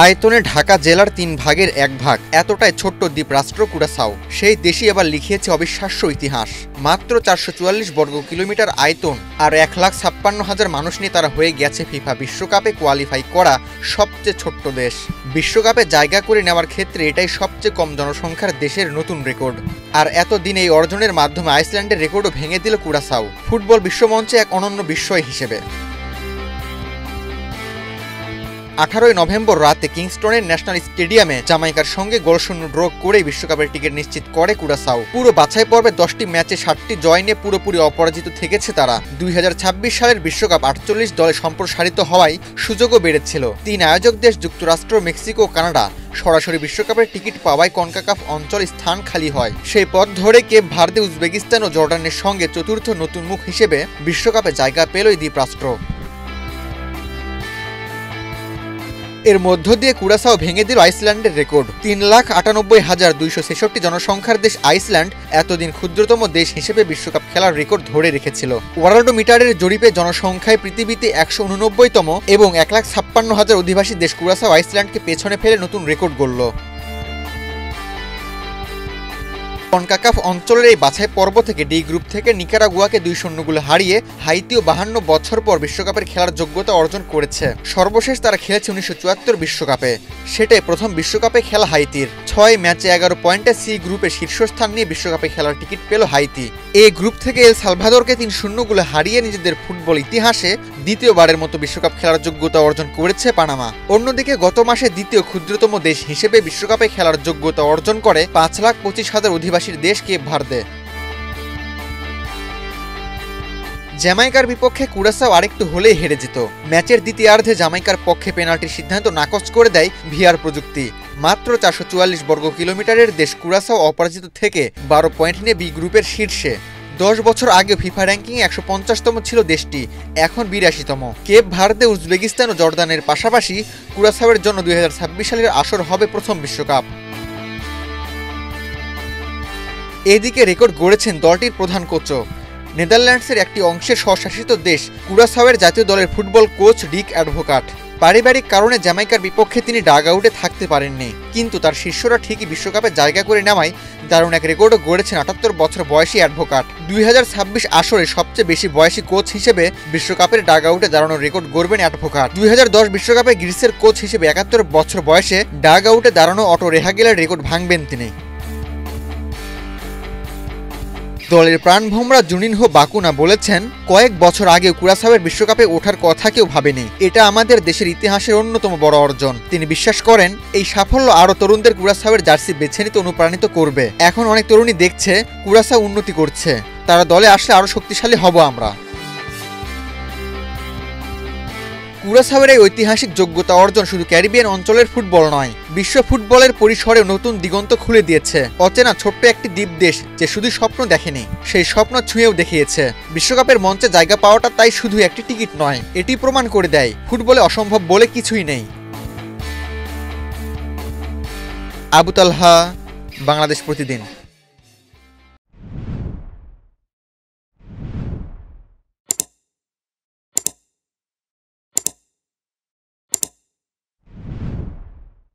আয়তনে ঢাকা জেলার 3 ভাগের 1 ভাগ, এতটাই ছোট্ট দ্বীপ রাষ্ট্র কুরাসাও। সেই দেশই এবার লিখিয়েছে অবিশ্বাস্য ইতিহাস। মাত্র 444 বর্গ কিলোমিটার আয়তন আর 1,56,000 মানুষ নিয়ে তারা হয়ে গেছে ফিফা বিশ্বকাপে কোয়ালিফাই করা সবচেয়ে ছোট্ট দেশ। বিশ্বকাপে জায়গা করে নেওয়ার ক্ষেত্রে এটাই সবচেয়ে কম জনসংখ্যার দেশের নতুন রেকর্ড। আর এতদিন এই অর্জনের মাধ্যমে আইসল্যান্ডের রেকর্ডও ভেঙে দিল কুরাসাও, ফুটবল বিশ্বমঞ্চে এক অনন্য বিস্ময় হিসেবে। 18 নভেম্বর রাতে কিংস্টনের ন্যাশনাল স্টেডিয়ামে জামাইকার সঙ্গে গোলশূন্য ড্র করেই বিশ্বকাপের টিকিট নিশ্চিত করে কুরাসাও। পুরো বাছাই পর্বে 10টি ম্যাচে 7টি জয় নিয়ে পুরোপুরি অপরাজিত থেকেছে তারা। 2026 সালের বিশ্বকাপ 48 দলে সম্প্রসারিত হওয়ায় সুযোগও বেড়েছিল। 3 আয়োজক দেশ যুক্তরাষ্ট্র, মেক্সিকো ও কানাডা সরাসরি বিশ্বকাপের টিকিট পাওয়ায় কনকাকাফ অঞ্চল স্থান খালি হয়। সেই পথ ধরে কেপ ভার্দে, উজবেকিস্তান ও জর্ডানের সঙ্গে চতুর্থ নতুন মুখ হিসেবে বিশ্বকাপে জায়গা পেল এই দ্বীপরাষ্ট্র। এর মধ্য দিয়ে কুরাসাও ভেঙে দিল আইসল্যান্ডের রেকর্ড। 3,98,266 জনসংখ্যার দেশ আইসল্যান্ড এতদিন ক্ষুদ্রতম দেশ হিসেবে বিশ্বকাপ খেলার রেকর্ড ধরে রেখেছিল। ওয়ার্ল্ডোমিটারের জরিপে জনসংখ্যায় পৃথিবীতে 189তম এবং 1,56,000 অধিবাসী দেশ কুরাসাও আইসল্যান্ডকে পেছনে ফেলে নতুন রেকর্ড গড়ল। কনকাকাফ অঞ্চলের এই বাছাই পর্ব থেকে ডি গ্রুপ থেকে নিকারাগুয়াকে 2-0 গোলে হারিয়ে হাইতিও 52 বছর পর বিশ্বকাপের খেলার যোগ্যতা অর্জন করেছে। সর্বশেষ তারা খেলেছে 1974 বিশ্বকাপে, সেটাই প্রথম বিশ্বকাপে খেলা হাইতির। 6 ম্যাচে 11 পয়েন্টে সি গ্রুপে শীর্ষস্থান নিয়ে বিশ্বকাপে খেলার টিকিট পেল হাইতি। এ গ্রুপ থেকে এল সালভাদরকে 3-0 গোলে হারিয়ে নিজেদের ফুটবল ইতিহাসে দ্বিতীয়বারের মতো বিশ্বকাপ খেলার যোগ্যতা অর্জন করেছে পানামা। অন্যদিকে গত মাসে দ্বিতীয় ক্ষুদ্রতম দেশ হিসেবে বিশ্বকাপে খেলার যোগ্যতা অর্জন করে 5,25,000 অধিবাসীর দেশ কেপ ভার্দে। জ্যামাইকার বিপক্ষে কুরাসাও আরেকটু হলেই হেরে যেত। ম্যাচের দ্বিতীয়ার্ধে জামাইকার পক্ষে পেনাল্টির সিদ্ধান্ত নাকচ করে দেয় ভিআর প্রযুক্তি। মাত্র 444 বর্গ কিলোমিটারের দেশ কুরাসাও অপরাজিত থেকে 12 পয়েন্ট নিয়ে বি গ্রুপের শীর্ষে। 10 বছর আগে ফিফা র্যাঙ্কিংয়ে 150তম ছিল দেশটি, এখন 82তম। কেপ ভার্দে, উজবেকিস্তান ও জর্দানের পাশাপাশি কুরাসাওয়ের জন্য 2026 সালের আসর হবে প্রথম বিশ্বকাপ। এদিকে রেকর্ড গড়েছেন দলটির প্রধান কোচও। নেদারল্যান্ডসের একটি অংশের স্বশাসিত দেশ কুরাসাওয়ের জাতীয় দলের ফুটবল কোচ ডিক অ্যাডভোকাট। পারিবারিক কারণে জ্যামাইকার বিপক্ষে তিনি ডাগ আউটে থাকতে পারেননি, কিন্তু তার শিষ্যরা ঠিকই বিশ্বকাপে জায়গা করে নেওয়ায় দারুণ এক রেকর্ডও গড়েছেন 78 বছর বয়সী অ্যাডভোকাট। 2026 আসরে সবচেয়ে বেশি বয়সী কোচ হিসেবে বিশ্বকাপের ডাগ আউটে দাঁড়ানোর রেকর্ড গড়বেন অ্যাডভোকাট। 2010 বিশ্বকাপে গ্রিসের কোচ হিসেবে 71 বছর বয়সে ডাগ আউটে দাঁড়ানো অটো রেহাগেলের রেকর্ড ভাঙবেন তিনি। দলের প্রাণভোমরা জুনিনহো বাকুনা বলেছেন, কয়েক বছর আগে কুরাসাওয়ের বিশ্বকাপে ওঠার কথা কেউ ভাবেনি। এটা আমাদের দেশের ইতিহাসের অন্যতম বড় অর্জন। তিনি বিশ্বাস করেন এই সাফল্য আরও তরুণদের কুরাসাওয়ের জার্সি বেছে নিতে অনুপ্রাণিত করবে। এখন অনেক তরুণই দেখছে কুরাসাও উন্নতি করছে, তারা দলে আসলে আরও শক্তিশালী হব আমরা। কুরাসাওয়ের এই ঐতিহাসিক যোগ্যতা অর্জন শুধু ক্যারিবিয়ান অঞ্চলের ফুটবল নয়, বিশ্ব ফুটবলের পরিসরে নতুন দিগন্ত খুলে দিয়েছে। অচেনা ছোট্ট একটি দ্বীপ দেশ যে শুধু স্বপ্ন দেখেনি, সেই স্বপ্ন ছুঁয়েও দেখিয়েছে। বিশ্বকাপের মঞ্চে জায়গা পাওয়াটা তাই শুধু একটি টিকিট নয়, এটি প্রমাণ করে দেয় ফুটবলে অসম্ভব বলে কিছুই নেই। আবু তালহা, বাংলাদেশ প্রতিদিন।